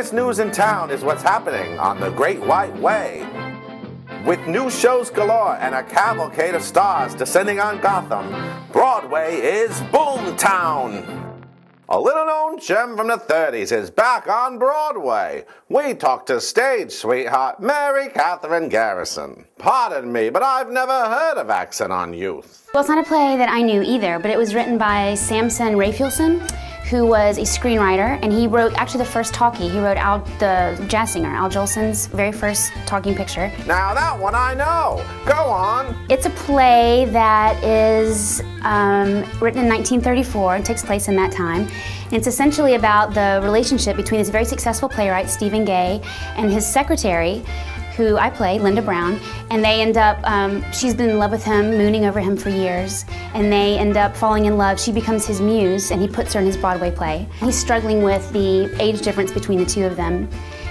biggest news in town is what's happening on the Great White Way. With new shows galore and a cavalcade of stars descending on Gotham, Broadway is Boomtown. A little-known gem from the 30s is back on Broadway. We talked to stage sweetheart Mary Catherine Garrison. Pardon me, but I've never heard of Accent on Youth. Well, it's not a play that I knew either, but it was written by Samson Raphaelson, who was a screenwriter, and he wrote actually the first talkie. He wrote the jazz singer, Al Jolson's very first talking picture. Now that one I know. Go on. It's a play that is written in 1934 and takes place in that time. And it's essentially about the relationship between this very successful playwright, Stephen Gay, and his secretary, who I play, Linda Brown, and they end up, she's been in love with him, mooning over him for years, and they end up falling in love. She becomes his muse, and he puts her in his Broadway play. He's struggling with the age difference between the two of them.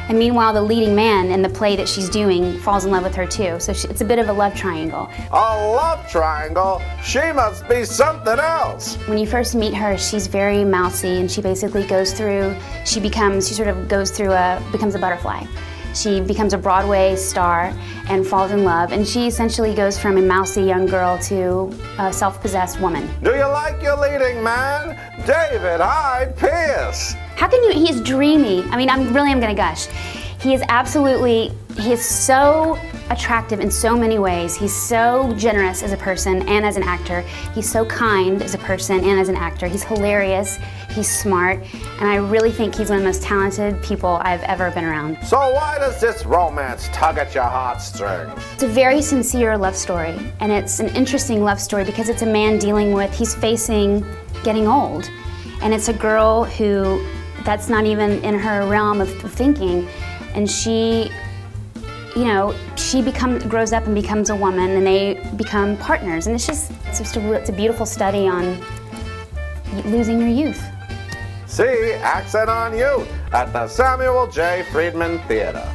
And meanwhile, the leading man in the play that she's doing falls in love with her too. So it's a bit of a love triangle. A love triangle? She must be something else. When you first meet her, she's very mousy, and she basically goes through, becomes a butterfly. She becomes a Broadway star and falls in love, and she essentially goes from a mousy young girl to a self-possessed woman. Do you like your leading man? David Hyde Pierce. How can you, he's dreamy. I mean, I'm gonna gush. He is so attractive in so many ways. He's so generous as a person and as an actor. He's so kind as a person and as an actor. He's hilarious, he's smart, and I really think he's one of the most talented people I've ever been around. So why does this romance tug at your heartstrings? It's a very sincere love story, and it's an interesting love story because it's a man he's facing getting old, and it's a girl who that's not even in her realm of thinking, and she grows up and becomes a woman, and they become partners, and it's a beautiful study on losing your youth. See Accent on Youth at the Samuel J. Friedman Theater.